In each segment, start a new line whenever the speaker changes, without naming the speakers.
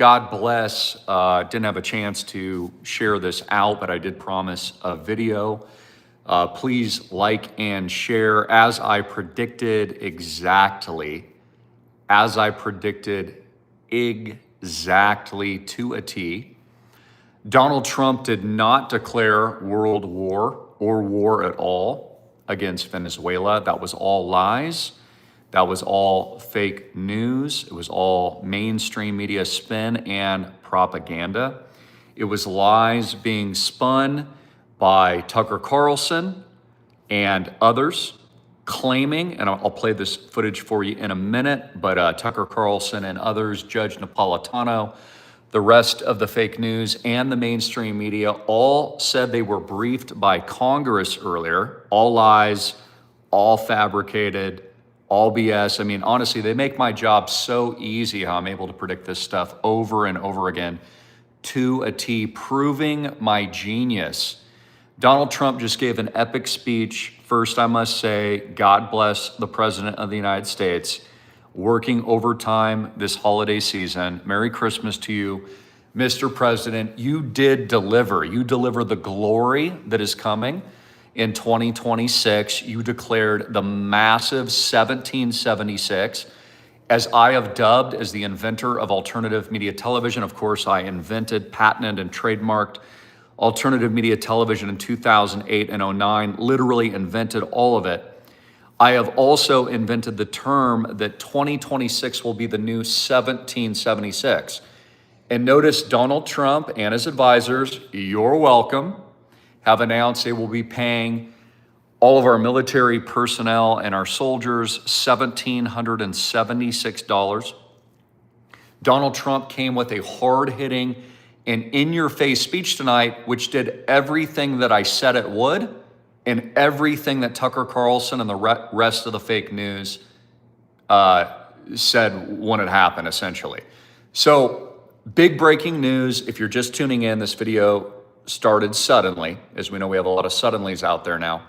God bless. Didn't have a chance to share this out, but I did promise a video. Please like and share. As I predicted exactly to a T, Donald Trump did not declare world war or war at all against Venezuela. That was all lies. That was all fake news. It was all mainstream media spin and propaganda. It was lies being spun by Tucker Carlson and others claiming, and I'll play this footage for you in a minute, but Tucker Carlson and others, Judge Napolitano, the rest of the fake news and the mainstream media all said they were briefed by Congress earlier. All lies, all fabricated, all BS. I mean, honestly, they make my job so easy how I'm able to predict this stuff over and over again to a T, proving my genius. Donald Trump just gave an epic speech. First, I must say, God bless the President of the United States, working overtime this holiday season. Merry Christmas to you, Mr. President. You did deliver. You deliver the glory that is coming. In 2026, you declared the massive 1776, as I have dubbed as the inventor of alternative media television. Of course, I invented, patented, and trademarked alternative media television in 2008 and 09, literally invented all of it. I have also invented the term that 2026 will be the new 1776. And notice Donald Trump and his advisors, you're welcome, have announced they will be paying all of our military personnel and our soldiers $1,776. Donald Trump came with a hard-hitting and in-your-face speech tonight, which did everything that I said it would and everything that Tucker Carlson and the rest of the fake news said wouldn't happen, essentially. So, big breaking news. If you're just tuning in, this video started suddenly. As we know, we have a lot of suddenlies out there now.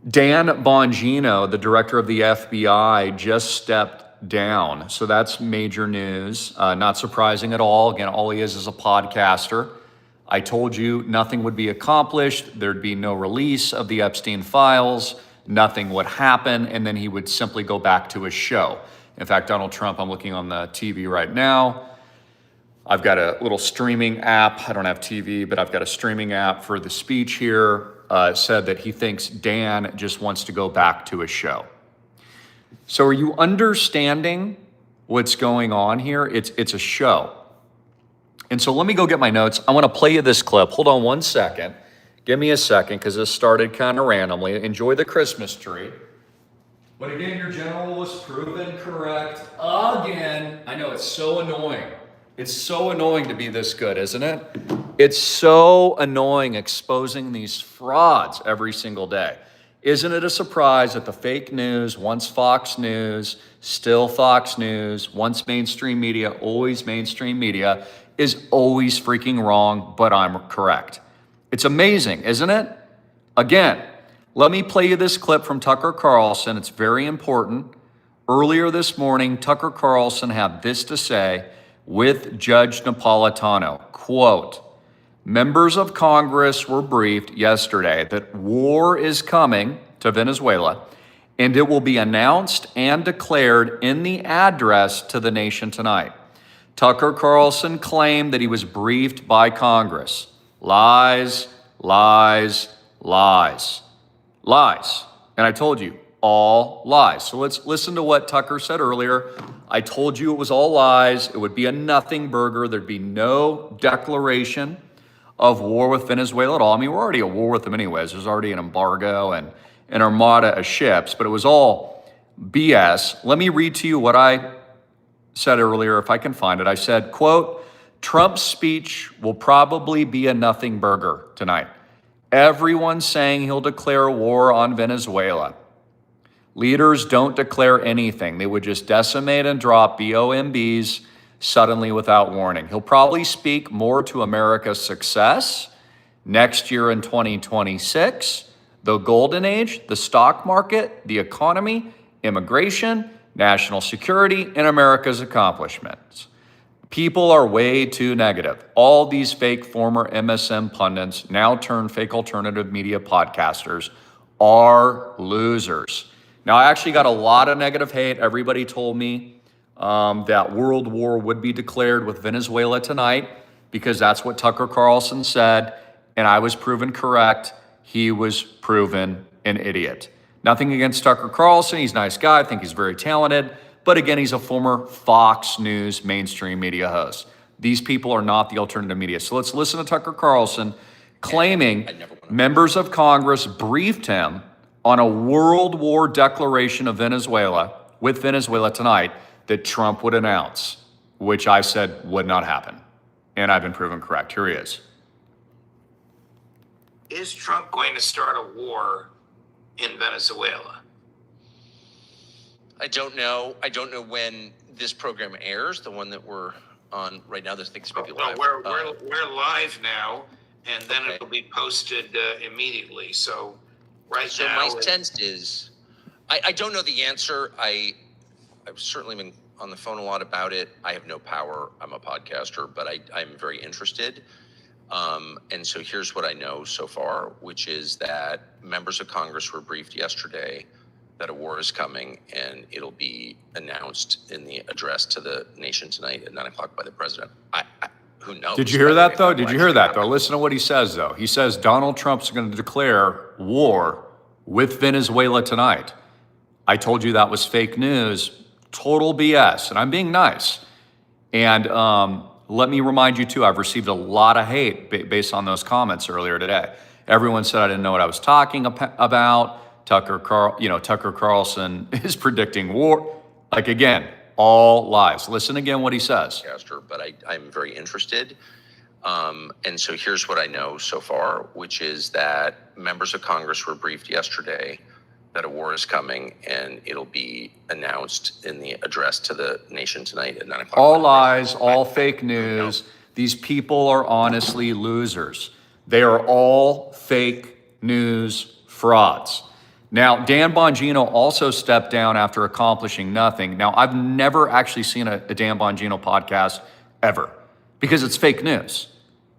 Dan Bongino, the director of the FBI, just stepped down. So that's major news. Not surprising at all. Again, all he is a podcaster. I told you nothing would be accomplished. There'd be no release of the Epstein files. Nothing would happen. And then he would simply go back to his show. In fact, Donald Trump, I'm looking on the TV right now. I've got a little streaming app. I don't have TV, but I've got a streaming app for the speech here. Said that he thinks Dan just wants to go back to his show. So are you understanding what's going on here? It's a show. And so let me go get my notes. I want to play you this clip. Hold on one second. Give me a second, because this started kind of randomly. Enjoy the Christmas tree. But again, your general was proven correct again. I know, it's so annoying. It's so annoying to be this good, isn't it? It's so annoying exposing these frauds every single day. Isn't it a surprise that the fake news, once Fox News, still Fox News, once mainstream media, always mainstream media, is always freaking wrong, but I'm correct. It's amazing, isn't it? Again, let me play you this clip from Tucker Carlson. It's very important. Earlier this morning, Tucker Carlson had this to say with Judge Napolitano, quote, members of Congress were briefed yesterday that war is coming to Venezuela, and it will be announced and declared in the address to the nation tonight. Tucker Carlson claimed that he was briefed by Congress. Lies, lies, lies, lies. And I told you, all lies. So let's listen to what Tucker said earlier. I told you it was all lies. It would be a nothing burger. There'd be no declaration of war with Venezuela at all. I mean, we're already at war with them anyways. There's already an embargo and an armada of ships, but it was all BS. Let me read to you what I said earlier, if I can find it. I said, quote, Trump's speech will probably be a nothing burger tonight. Everyone's saying he'll declare war on Venezuela. Leaders don't declare anything. They would just decimate and drop BOMBs suddenly without warning. He'll probably speak more to America's success next year in 2026, the golden age, the stock market, the economy, immigration, national security, and America's accomplishments. People are way too negative. All these fake former MSM pundits, now turned fake alternative media podcasters, are losers. Now, I actually got a lot of negative hate. Everybody told me that world war would be declared with Venezuela tonight because that's what Tucker Carlson said, and I was proven correct. He was proven an idiot. Nothing against Tucker Carlson. He's a nice guy. I think he's very talented. But again, he's a former Fox News mainstream media host. These people are not the alternative media. So let's listen to Tucker Carlson claiming members of Congress briefed him on a world war declaration of Venezuela, with Venezuela tonight, that Trump would announce, which I said would not happen. And I've been proven correct. Here he is.
Is Trump going to start a war in Venezuela?
I don't know. I don't know when this program airs, the one that we're on right now. This thing's maybe live.
We're live now, and then it'll be posted immediately. So now,
my sense is, I don't know the answer. I've certainly been on the phone a lot about it. I have no power. I'm a podcaster, but I'm very interested. And so here's what I know so far, which is that members of Congress were briefed yesterday that a war is coming, and it'll be announced in the address to the nation tonight at 9 o'clock by the president. Who knows?
Did you hear that, though? Did you hear that, though? Listen to what he says, though. He says Donald Trump's going to declare war with Venezuela tonight. I told you that was fake news, total BS, and I'm being nice. And let me remind you, too, I've received a lot of hate based on those comments earlier today. Everyone said I didn't know what I was talking about. Tucker Carlson is predicting war. Like, again, all lies. Listen again what he says.
But I'm very interested. And so here's what I know so far, which is that members of Congress were briefed yesterday that a war is coming, and it'll be announced in the address to the nation tonight at 9 o'clock.
All lies, all fake news. These people are honestly losers. They are all fake news frauds. Now, Dan Bongino also stepped down after accomplishing nothing. Now, I've never actually seen a Dan Bongino podcast ever because it's fake news.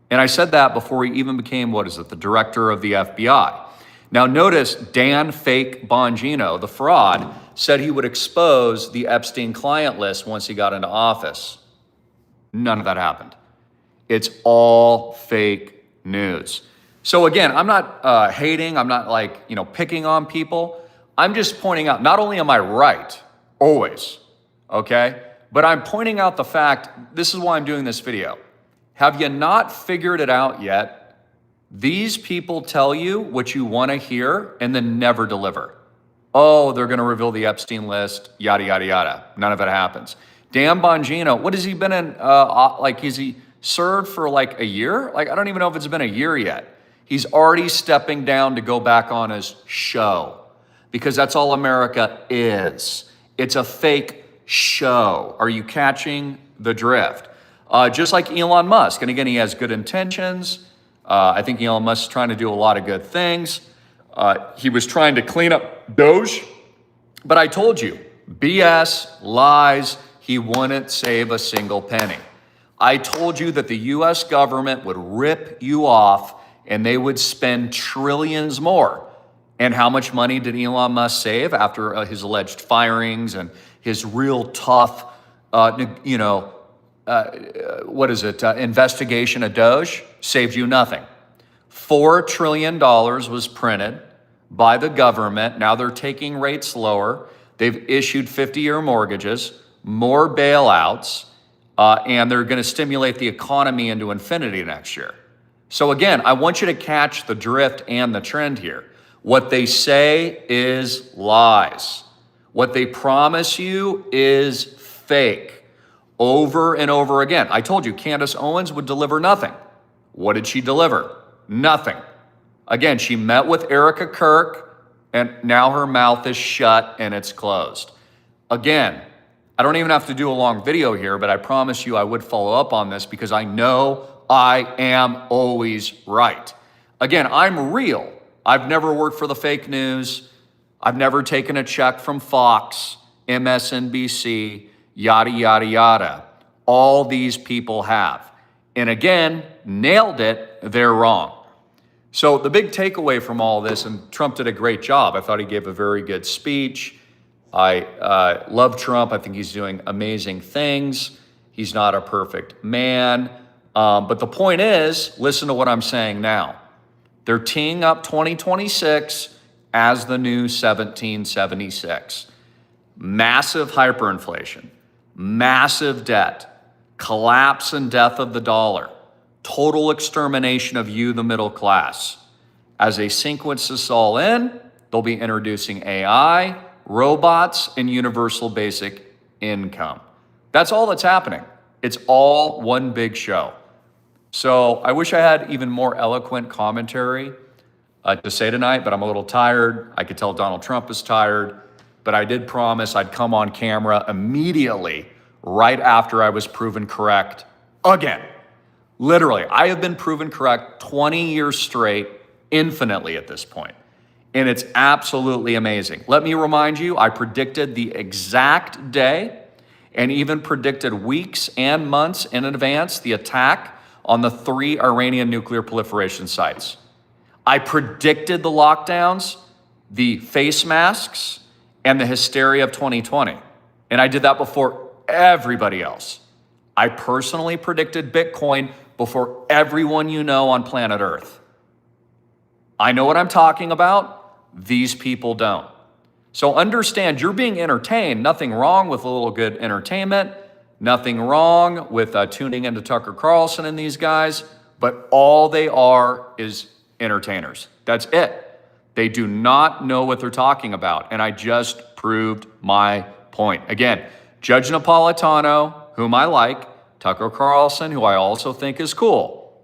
And I said that before he even became, the director of the FBI. Now, notice Dan Fake Bongino, the fraud, said he would expose the Epstein client list once he got into office. None of that happened. It's all fake news. So again, I'm not hating. I'm not picking on people. I'm just pointing out, not only am I right, always, okay? But I'm pointing out the fact, this is why I'm doing this video. Have you not figured it out yet? These people tell you what you want to hear and then never deliver. Oh, they're going to reveal the Epstein list, yada, yada, yada. None of it happens. Dan Bongino, what has he been in, has he served for a year? I don't even know if it's been a year yet. He's already stepping down to go back on his show because that's all America is. It's a fake show. Are you catching the drift? Just like Elon Musk. And again, he has good intentions. I think Elon Musk is trying to do a lot of good things. He was trying to clean up Doge. But I told you, BS, lies, he wouldn't save a single penny. I told you that the U.S. government would rip you off and they would spend trillions more. And how much money did Elon Musk save after his alleged firings and his real tough, investigation of Doge? Saved you nothing. $4 trillion was printed by the government. Now they're taking rates lower. They've issued 50-year mortgages, more bailouts, and they're going to stimulate the economy into infinity next year. So again, I want you to catch the drift and the trend here. What they say is lies. What they promise you is fake. Over and over again. I told you Candace Owens would deliver nothing. What did she deliver? Nothing. Again, she met with Erica Kirk, and now her mouth is shut and it's closed. Again, I don't even have to do a long video here, but I promise you I would follow up on this because I know I am always right. Again, I'm real. I've never worked for the fake news. I've never taken a check from Fox, MSNBC, yada, yada, yada. all these people have. And again, nailed it, they're wrong. So the big takeaway from all this, and Trump did a great job. I thought he gave a very good speech. I love Trump. I think he's doing amazing things. He's not a perfect man. But the point is, listen to what I'm saying now. They're teeing up 2026 as the new 1776. Massive hyperinflation, massive debt, collapse and death of the dollar, total extermination of you, the middle class. As they sequence this all in, they'll be introducing AI, robots, and universal basic income. That's all that's happening. It's all one big show. So I wish I had even more eloquent commentary to say tonight, but I'm a little tired. I could tell Donald Trump is tired, but I did promise I'd come on camera immediately right after I was proven correct again. Literally, I have been proven correct 20 years straight, infinitely at this point. And it's absolutely amazing. Let me remind you, I predicted the exact day and even predicted weeks and months in advance the attack on the 3 Iranian nuclear proliferation sites. I predicted the lockdowns, the face masks, and the hysteria of 2020. And I did that before everybody else. I personally predicted Bitcoin before everyone you know on planet Earth. I know what I'm talking about. These people don't. So understand, you're being entertained. Nothing wrong with a little good entertainment. Nothing wrong with tuning into Tucker Carlson and these guys. But all they are is entertainers. That's it. They do not know what they're talking about. And I just proved my point. Again, Judge Napolitano, whom I like, Tucker Carlson, who I also think is cool,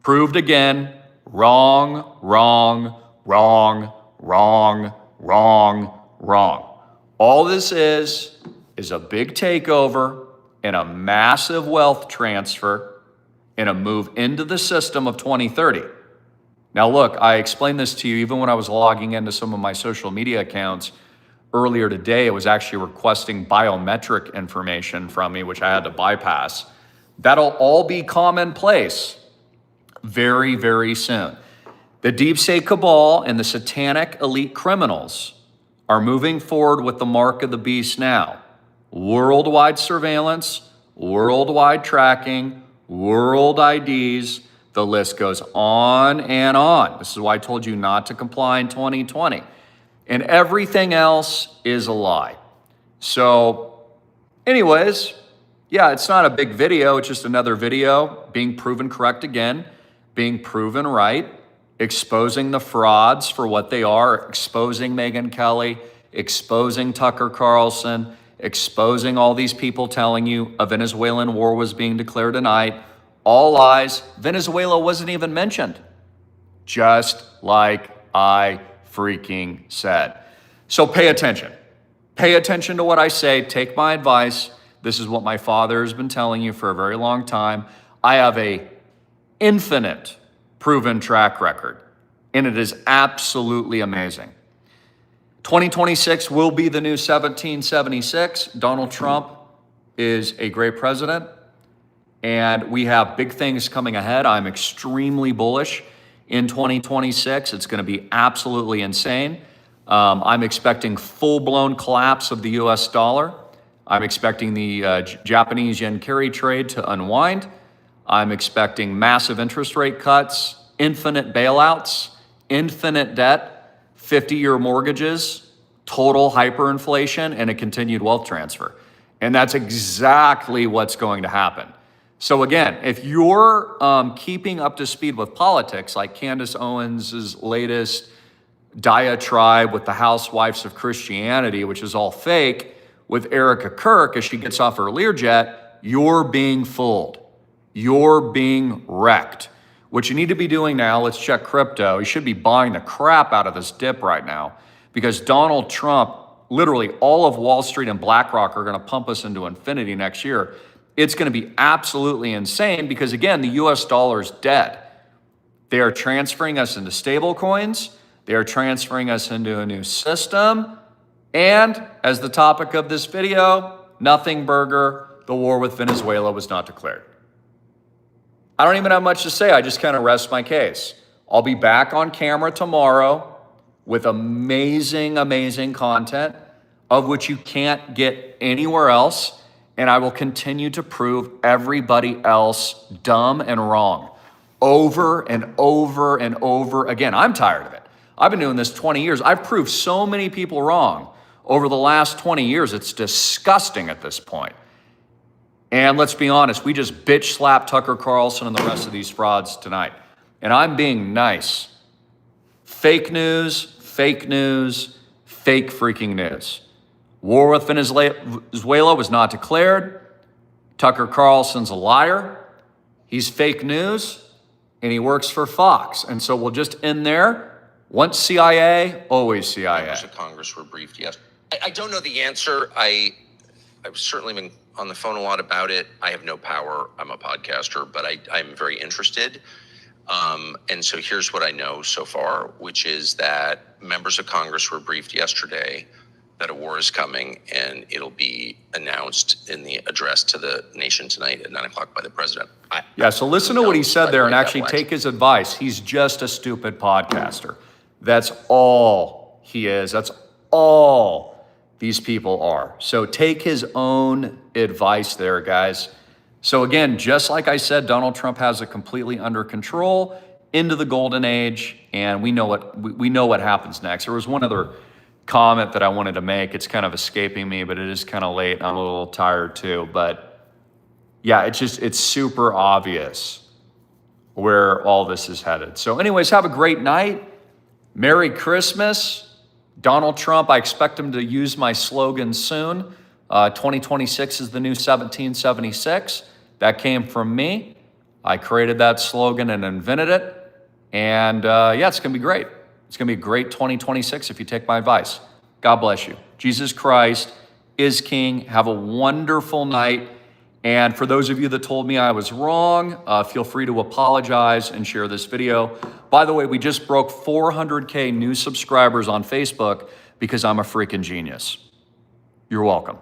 proved again, wrong, wrong, wrong, wrong, wrong, wrong. All this is a big takeover and a massive wealth transfer and a move into the system of 2030. Now look, I explained this to you even when I was logging into some of my social media accounts earlier today. It was actually requesting biometric information from me, which I had to bypass. That'll all be commonplace very, very soon. The deep state cabal and the satanic elite criminals are moving forward with the mark of the beast now. Worldwide surveillance, worldwide tracking, world IDs, the list goes on and on. This is why I told you not to comply in 2020. And everything else is a lie. So anyways, yeah, it's not a big video. It's just another video being proven correct again, being proven right, exposing the frauds for what they are, exposing Megyn Kelly, exposing Tucker Carlson, exposing all these people telling you a Venezuelan war was being declared tonight. All lies. Venezuela wasn't even mentioned. Just like I freaking said. So pay attention. Pay attention to what I say. Take my advice. This is what my father has been telling you for a very long time. I have a infinite proven track record, and it is absolutely amazing. 2026 will be the new 1776. Donald Trump is a great president, and we have big things coming ahead. I'm extremely bullish in 2026. It's going to be absolutely insane. I'm expecting full-blown collapse of the US dollar. I'm expecting the Japanese yen carry trade to unwind. I'm expecting massive interest rate cuts, infinite bailouts, infinite debt, 50-year mortgages, total hyperinflation, and a continued wealth transfer. And that's exactly what's going to happen. So again, if you're keeping up to speed with politics, like Candace Owens' latest diatribe with the Housewives of Christianity, which is all fake, with Erica Kirk as she gets off her Learjet, you're being fooled. You're being wrecked. What you need to be doing now, let's check crypto. You should be buying the crap out of this dip right now because Donald Trump, literally all of Wall Street and BlackRock are going to pump us into infinity next year. It's going to be absolutely insane because, again, the US dollar is dead. They are transferring us into stable coins. They are transferring us into a new system. And as the topic of this video, nothing burger, the war with Venezuela was not declared. I don't even have much to say. I just kind of rest my case. I'll be back on camera tomorrow with amazing, amazing content of which you can't get anywhere else. And I will continue to prove everybody else dumb and wrong over and over and over again. I'm tired of it. I've been doing this 20 years. I've proved so many people wrong over the last 20 years. It's disgusting at this point. And let's be honest, we just bitch slap Tucker Carlson and the rest of these frauds tonight. And I'm being nice. Fake news, fake news, fake freaking news. War with Venezuela was not declared. Tucker Carlson's a liar. He's fake news, and he works for Fox. And so we'll just end there. Once CIA, always CIA.
Members of Congress were briefed yesterday. I don't know the answer. I've certainly been on the phone a lot about it. I have no power. I'm a podcaster, but I'm very interested. And so here's what I know so far, which is that members of Congress were briefed yesterday that a war is coming, and it'll be announced in the address to the nation tonight at 9 o'clock by the president.
Yeah, so listen to what he said there and actually take his advice. He's just a stupid podcaster. That's all he is. That's all these people are. So take his own advice there, guys. So again, just like I said, Donald Trump has it completely under control into the golden age, and we know what happens next. There was one other comment that I wanted to make. It's kind of escaping me, but it is kind of late. I'm a little tired too, but yeah, it's super obvious where all this is headed. So anyways, have a great night. Merry Christmas. Donald Trump, I expect him to use my slogan soon. 2026 is the new 1776. That came from me. I created that slogan and invented it. And yeah, it's gonna be great. It's going to be a great 2026 if you take my advice. God bless you. Jesus Christ is King. Have a wonderful night. And for those of you that told me I was wrong, feel free to apologize and share this video. By the way, we just broke 400K new subscribers on Facebook because I'm a freaking genius. You're welcome.